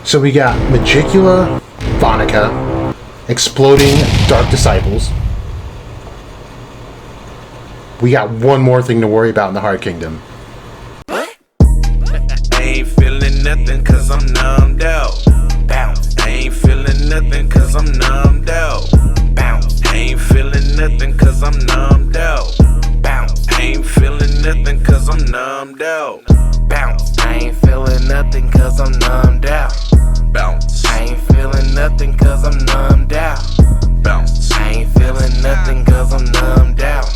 So we got Magicula, Vonica, Exploding Dark Disciples. We got one more thing to worry about in the Heart Kingdom. I ain't feeling nothing cause I'm numbed out. Bounce. I ain't feeling nothing cause I'm numbed out. Bounce. I ain't feeling nothing cause I'm numbed out. Bounce. I ain't feeling nothing cause I'm numbed out. Bounce. I ain't feeling nothing cause I'm numbed out. Bounce. I ain't feeling nothing cause I'm numbed out. Bounce. I ain't feeling nothing cause I'm numbed out.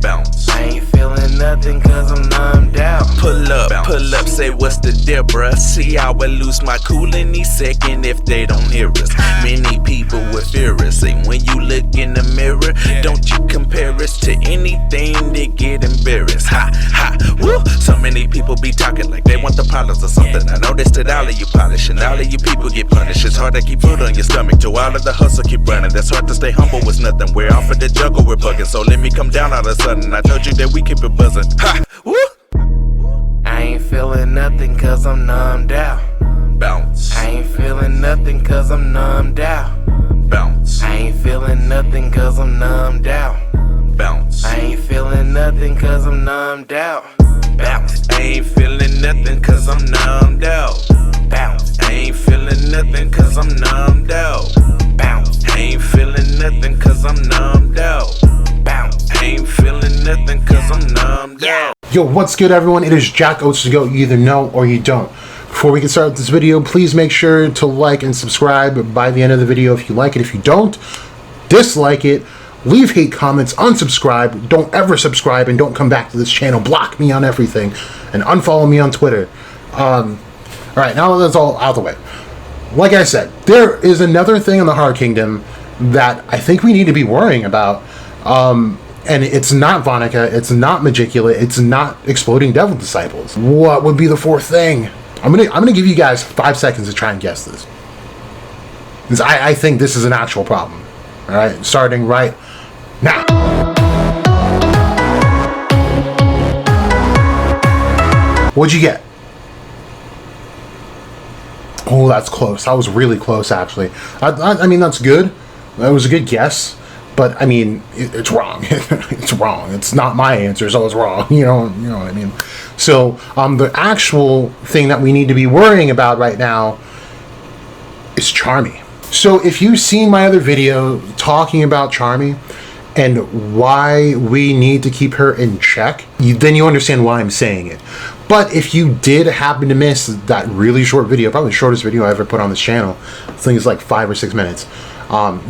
Bounce. I ain't feeling nothing cause I'm numbed out. Pull up, say what's the deal, bruh? See how I lose my cool any second if they don't hear us. Many people will fear us. Say when you look in the mirror, don't you compare us to anything they get embarrassed. Ha, ha, woo. So many people be talking like they want the problems or something. I noticed that all of you polish and all of you people get punished. It's hard to keep food on your stomach, to all of the hustle keep running. That's hard to stay humble with nothing. We're off of the jungle, we're bugging. So let me come down all of a sudden. I told you that we keep it buzzing. Ha, woo. I ain't feeling nothing cause I'm numbed out. Bounce. I ain't feeling nothing cause I'm numbed out. Bounce. I ain't feeling nothing cause I'm numbed out. Bounce. I ain't feeling nothing cause I'm numbed out. Bounce. I ain't feeling nothing cause I'm numbed out. Bounce. I ain't feeling nothing cause I'm numbed out. Bounce. I ain't feeling nothing cause I'm numbed out. Bounce. I ain't feeling nothing cause I'm numbed out. Yo, what's good everyone? It is Jack Oats to go. You either know or you don't. Before we get started with this video, please make sure to like and subscribe by the end of the video if you like it. If you don't, dislike it, leave hate comments, unsubscribe, don't ever subscribe, and don't come back to this channel. Block me on everything and unfollow me on Twitter. Alright, now that's all out of the way. Like I said, there is another thing in the Heart Kingdom that I think we need to be worrying about. And it's not Vonica, it's not Magicula, it's not Exploding Devil Disciples. What would be the fourth thing? I'm gonna give you guys 5 seconds to try and guess this. Because I think this is an actual problem. Alright, starting right now. What'd you get? Oh, that's close. That was really close, actually. I mean, that's good. That was a good guess. But I mean, it's wrong. It's wrong. It's not my answer, so it's wrong. You know what I mean. So the actual thing that we need to be worrying about right now is Charmy. So if you've seen my other video talking about Charmy and why we need to keep her in check, then you understand why I'm saying it. But if you did happen to miss that really short video, probably the shortest video I ever put on this channel, I think it's like 5 or 6 minutes.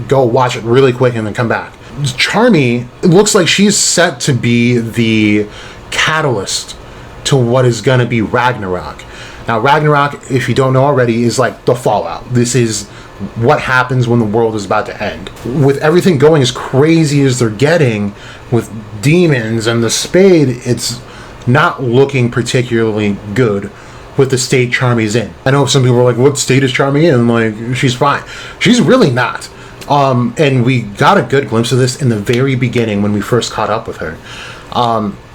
Go watch it really quick and then come back. Charmy, it looks like she's set to be the catalyst to what is going to be Ragnarok. Now, Ragnarok, if you don't know already, is like the fallout. This is what happens when the world is about to end. With everything going as crazy as they're getting with demons and the spade, it's not looking particularly good with the state Charmy's in. I know some people are like, what state is Charmy in? Like, she's fine. She's really not. And we got a good glimpse of this in the very beginning when we first caught up with her.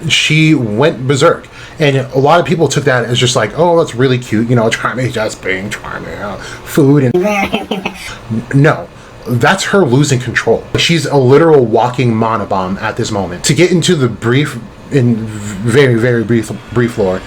She went berserk. And a lot of people took that as just like, oh, that's really cute. You know, Charmy just being Charmy. Food and... No. That's her losing control. She's a literal walking monobomb at this moment. To get into the very, very brief lore,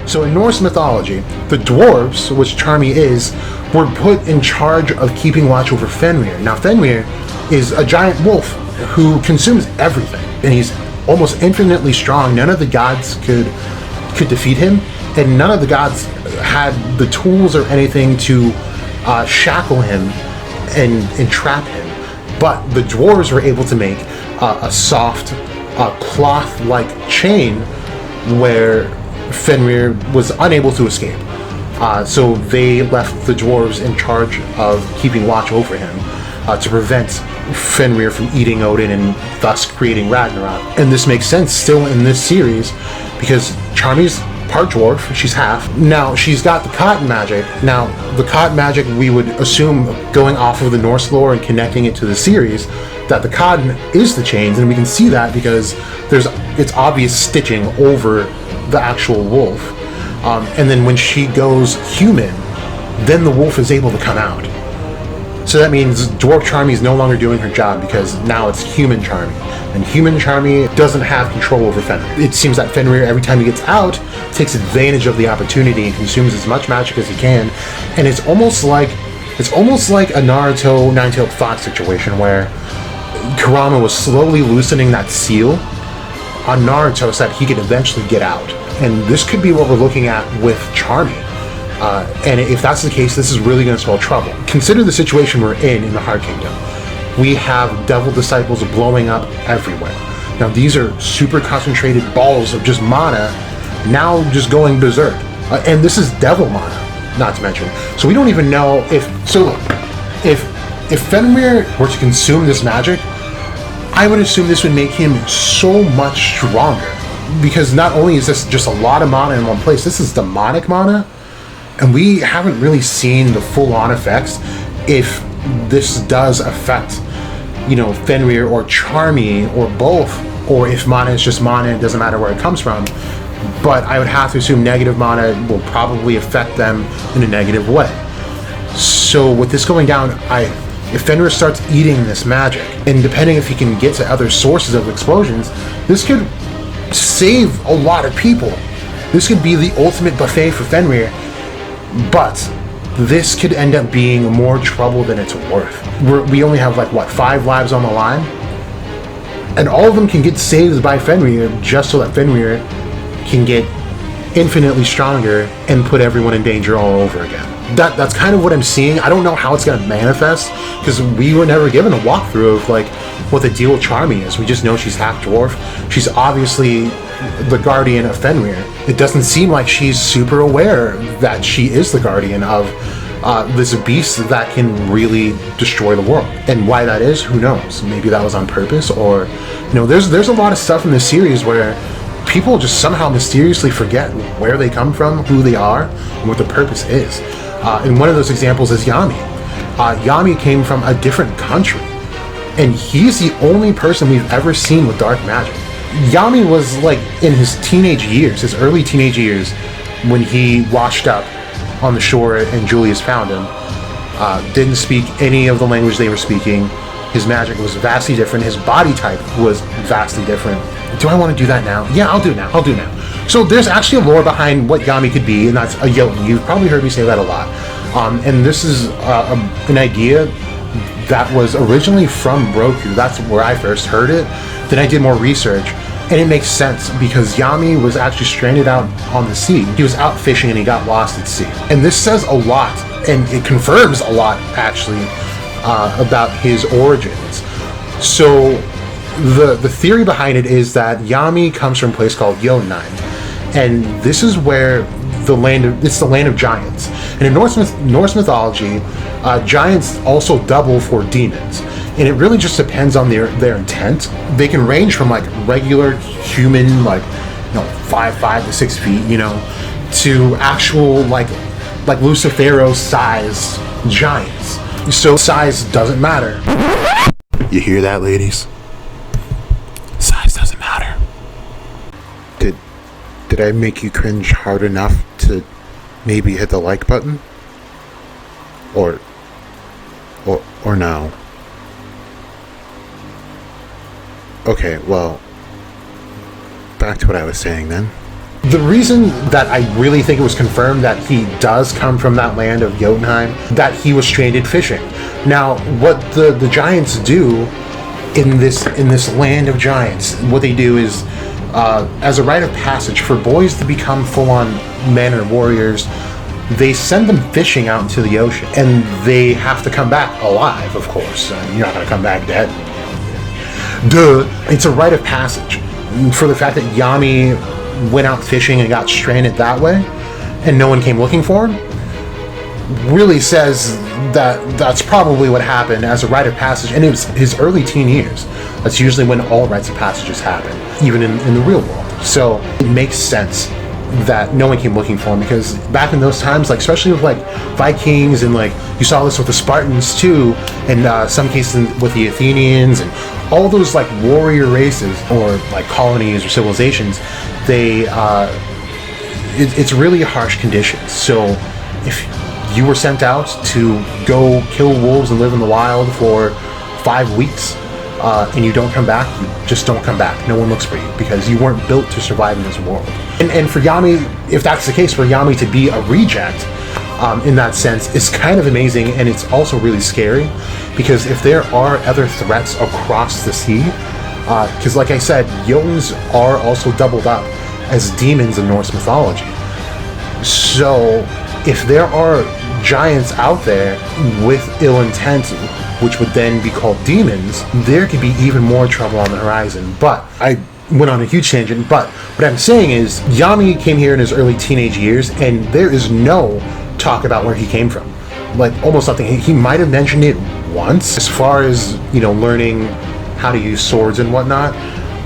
so in Norse mythology, the Dwarves, which Charmy is, were put in charge of keeping watch over Fenrir. Now Fenrir is a giant wolf who consumes everything, and he's almost infinitely strong. None of the gods could defeat him, and none of the gods had the tools or anything to shackle him and entrap him. But the Dwarves were able to make a soft cloth-like chain where Fenrir was unable to escape. So they left the Dwarves in charge of keeping watch over him to prevent Fenrir from eating Odin and thus creating Ragnarok. And this makes sense still in this series because Charmy's part dwarf, she's half. Now, she's got the cotton magic. Now, the cotton magic, we would assume, going off of the Norse lore and connecting it to the series, that the cotton is the chains, and we can see that because it's obvious stitching over the actual wolf. And then when she goes human, then the wolf is able to come out. So that means Dwarf Charmy is no longer doing her job because now it's Human Charmy. And Human Charmy doesn't have control over Fenrir. It seems that Fenrir, every time he gets out, takes advantage of the opportunity and consumes as much magic as he can. And it's almost like a Naruto Nine-Tailed Fox situation where Kurama was slowly loosening that seal on Naruto so that he could eventually get out. And this could be what we're looking at with Charmy. And if that's the case, this is really going to spell trouble. Consider the situation we're in the Heart Kingdom. We have Devil Disciples blowing up everywhere. Now these are super concentrated balls of just mana, now just going berserk. And this is Devil mana, not to mention. So we don't even know if... So look, if Fenrir were to consume this magic, I would assume this would make him so much stronger. Because not only is this just a lot of mana in one place, this is demonic mana. And we haven't really seen the full-on effects if this does affect, Fenrir or Charmy or both, or if mana is just mana, it doesn't matter where it comes from. But I would have to assume negative mana will probably affect them in a negative way. So with this going down, if Fenrir starts eating this magic, and depending if he can get to other sources of explosions, this could save a lot of people. This could be the ultimate buffet for Fenrir. But this could end up being more trouble than it's worth. We only have 5 lives on the line, and all of them can get saved by Fenrir just so that Fenrir can get infinitely stronger and put everyone in danger all over again. That's kind of what I'm seeing. I don't know how it's going to manifest because we were never given a walkthrough of what the deal with Charmy is. We just know she's half dwarf. She's obviously the guardian of Fenrir. It doesn't seem like she's super aware that she is the guardian of this beast that can really destroy the world. And why that is, who knows? Maybe that was on purpose, or there's a lot of stuff in this series where people just somehow mysteriously forget where they come from, who they are, and what the purpose is. And one of those examples is Yami. Yami came from a different country, and he's the only person we've ever seen with dark magic. Yami was in his teenage years, his early teenage years, when he washed up on the shore and Julius found him. Didn't speak any of the language they were speaking. His magic was vastly different. His body type was vastly different. Do I want to do that now? Yeah, I'll do now. So there's actually a lore behind what Yami could be, and that's a Jotun. You've probably heard me say that a lot. And this is an idea that was originally from Roku. That's where I first heard it. Then I did more research, and it makes sense because Yami was actually stranded out on the sea. He was out fishing and he got lost at sea. And this says a lot, and it confirms a lot, actually, about his origins. So the theory behind it is that Yami comes from a place called Jotunheim, and this is where it's the land of giants. And in Norse mythology, giants also double for demons, and it really just depends on their intent. They can range from regular human, 5'5" to 6 feet, to actual like Lucifero size giants. So size doesn't matter. You hear that, ladies? Size doesn't matter. Did I make you cringe hard enough to maybe hit the like button? Or no? Okay, well, back to what I was saying then. The reason that I really think it was confirmed that he does come from that land of Jotunheim, that he was stranded fishing. Now, what the giants do in this land of giants, what they do is, as a rite of passage for boys to become full-on men or warriors, they send them fishing out into the ocean, and they have to come back alive, of course. You're not going to come back dead. Duh. It's a rite of passage for the fact that Yami went out fishing and got stranded that way, and no one came looking for him, really says that that's probably what happened as a rite of passage, and it was his early teen years. That's usually when all rites of passages happen, even in the real world. So it makes sense that no one came looking for him, because back in those times, like especially with like Vikings, and like you saw this with the Spartans too, and some cases with the Athenians and all those like warrior races or like colonies or civilizations, they it's really harsh conditions. So if you were sent out to go kill wolves and live in the wild for 5 weeks, and you don't come back, you just don't come back. No one looks for you because you weren't built to survive in this world. And for Yami, if that's the case, for Yami to be a reject in that sense is kind of amazing, and it's also really scary, because if there are other threats across the sea, because like I said, Jotuns are also doubled up as demons in Norse mythology. So if there are giants out there with ill intent, which would then be called demons, there could be even more trouble on the horizon. But I went on a huge tangent, but what I'm saying is Yami came here in his early teenage years, and there is no talk about where he came from. Like almost nothing. He might have mentioned it once as far as, you know, learning how to use swords and whatnot,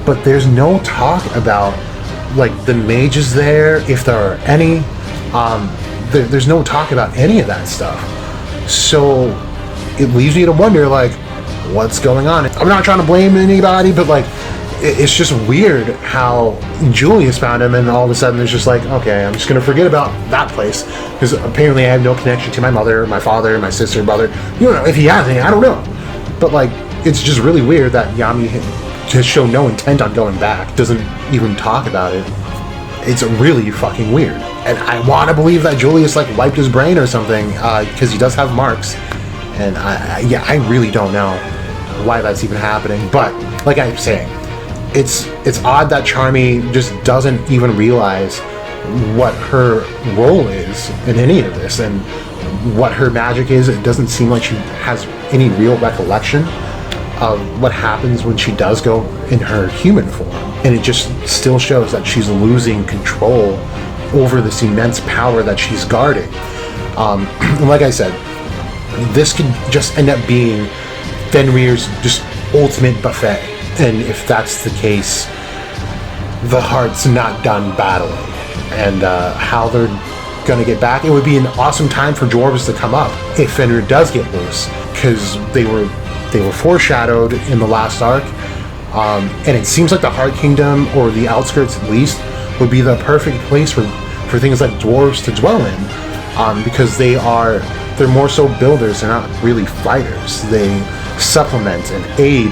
but there's no talk about like the mages there, if there are any. There's no talk about any of that stuff. So it leaves me to wonder, like, what's going on? I'm not trying to blame anybody, but like, it's just weird how Julius found him, and all of a sudden there's just like, okay, I'm just gonna forget about that place, because apparently I have no connection to my mother, my father, my sister, brother. You know, if he has any, I don't know. But like, it's just really weird that Yami has shown no intent on going back, doesn't even talk about it. It's really fucking weird. And I want to believe that Julius like wiped his brain or something, because he does have marks. And I really don't know why that's even happening. But like I'm saying, it's odd that Charmy just doesn't even realize what her role is in any of this and what her magic is. It doesn't seem like she has any real recollection of what happens when she does go in her human form. And it just still shows that she's losing control over this immense power that she's guarding. And like I said, this could just end up being Fenrir's just ultimate buffet. And if that's the case, the heart's not done battling. And how they're gonna get back, it would be an awesome time for Dwarves to come up if Fenrir does get loose, because they were foreshadowed in the last arc, and it seems like the Heart Kingdom, or the outskirts at least, would be the perfect place for things like Dwarves to dwell in, because they're more so builders, they're not really fighters. They supplement and aid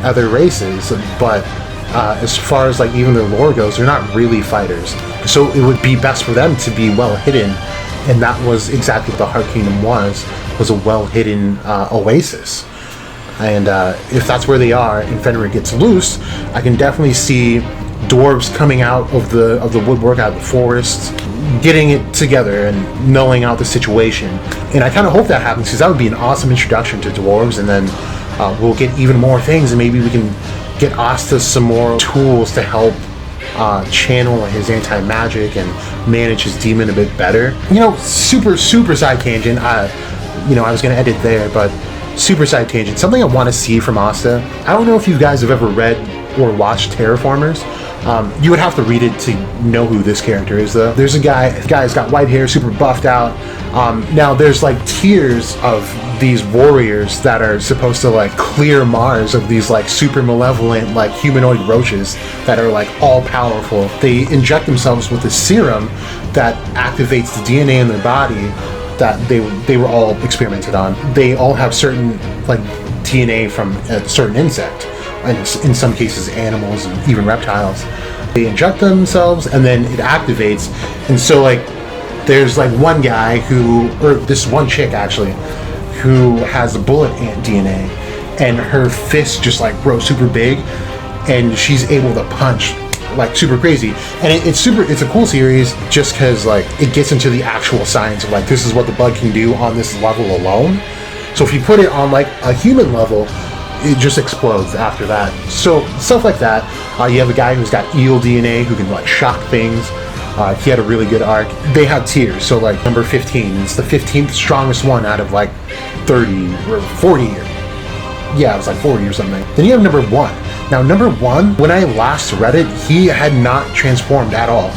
other races, but as far as like even their lore goes, they're not really fighters. So it would be best for them to be well hidden, and that was exactly what the Heart Kingdom was a well hidden oasis. And if that's where they are and Fenrir gets loose, I can definitely see Dwarves coming out of the woodwork, out of the forest, getting it together and knowing out the situation. And I kind of hope that happens, because that would be an awesome introduction to Dwarves, and then we'll get even more things, and maybe we can get Asta some more tools to help channel his anti-magic and manage his demon a bit better. You know, super side tangent. I was going to end it there, but super side tangent. Something I want to see from Asta. I don't know if you guys have ever read or watched Terraformers. You would have to read it to know who this character is, though. There's a guy's got white hair, super buffed out. Now there's like tiers of these warriors that are supposed to like clear Mars of these like super malevolent like humanoid roaches that are like all powerful. They inject themselves with a serum that activates the DNA in their body that they were all experimented on. They all have certain like DNA from a certain insect, and in some cases animals and even reptiles. They inject themselves and then it activates. And so like there's like one guy this one chick actually, who has bullet ant DNA, and her fists just like grow super big, and she's able to punch like super crazy. And it's a cool series just because like it gets into the actual science of like, this is what the bug can do on this level alone. So if you put it on like a human level, it just explodes after that. So stuff like that. You have a guy who's got eel DNA who can like shock things. He had a really good arc. They have tiers, so like number 15, it's the 15th strongest one out of like 30 or 40. Yeah, it was like 40 or something. Then you have number 1. Now number 1, when I last read it, he had not transformed at all.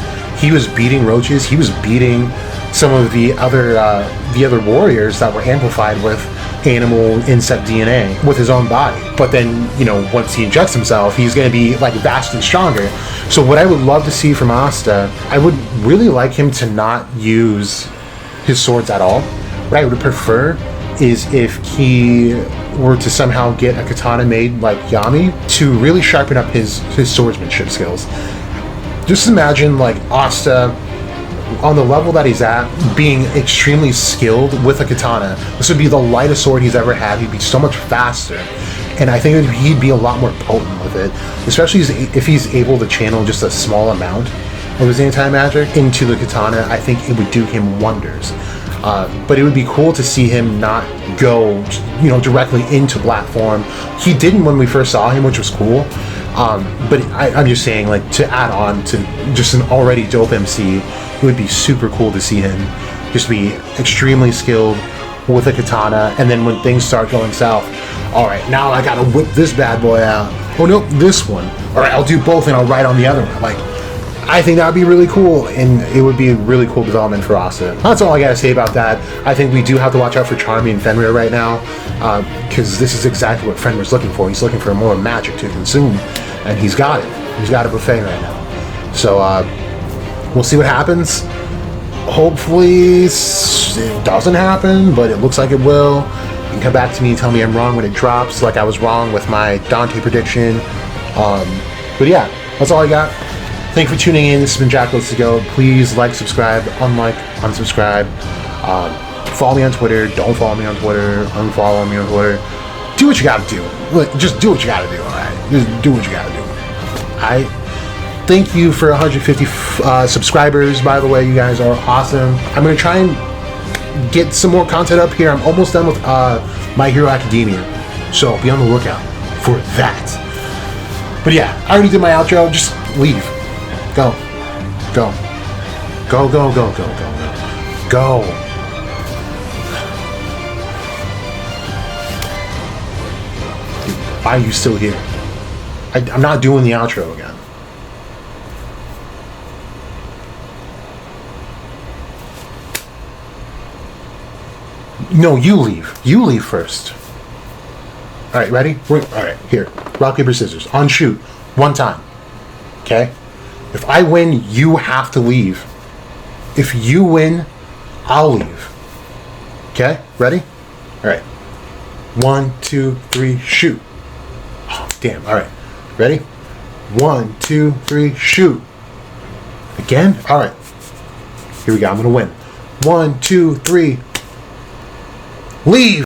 he was beating roaches. He was beating some of the other warriors that were amplified with animal insect DNA with his own body. But then, you know, once he injects himself, he's going to be like vastly stronger. So what I would love to see from Asta, I would really like him to not use his swords at all. What I would prefer is if he were to somehow get a katana made like Yami to really sharpen up his swordsmanship skills. Just imagine like Asta on the level that he's at, being extremely skilled with a katana. This would be the lightest sword he's ever had. He'd be so much faster, and I think he'd be a lot more potent with it, especially if he's able to channel just a small amount of his anti-magic into the katana. I think it would do him wonders. But it would be cool to see him not go, you know, directly into black form. He didn't when we first saw him, which was cool. But I'm just saying, like, to add on to just an already dope MC, it would be super cool to see him just be extremely skilled with a katana, and then when things start going south, all right, now I gotta whip this bad boy out. Oh no, this one. All right, I'll do both and I'll write on the other one. Like, I think that would be really cool, and it would be a really cool development for Asta. That's all I gotta say about that. I think we do have to watch out for Charmy and Fenrir right now, because this is exactly what Fenrir's looking for. He's looking for more magic to consume, and he's got it. He's got it buffet right now. So we'll see what happens. Hopefully it doesn't happen, but it looks like it will. You can come back to me and tell me I'm wrong when it drops, like I was wrong with my Dante prediction. But yeah, that's all I got. Thank you for tuning in. This has been Jack Lets to Go. Please like, subscribe, unlike, unsubscribe. Follow me on Twitter. Don't follow me on Twitter. Unfollow me on Twitter. Do what you gotta do. Look, just do what you gotta do, alright? Just do what you gotta do. Alright? Thank you for 150 subscribers, by the way. You guys are awesome. I'm gonna try and get some more content up here. I'm almost done with My Hero Academia. So be on the lookout for that. But yeah, I already did my outro. Just leave. Go. Go. Go, go, go, go, go, go. Go. Why are you still here? I'm not doing the outro again. No, you leave. You leave first. Alright, ready? Alright, here. Rock, paper, scissors. On shoot. One time. Okay? If I win, you have to leave. If you win, I'll leave. Okay? Ready? Alright. 1, 2, 3, shoot. Oh, damn. Alright. Ready? 1, 2, 3, shoot. Again? Alright. Here we go. I'm gonna win. 1, 2, 3. Leave!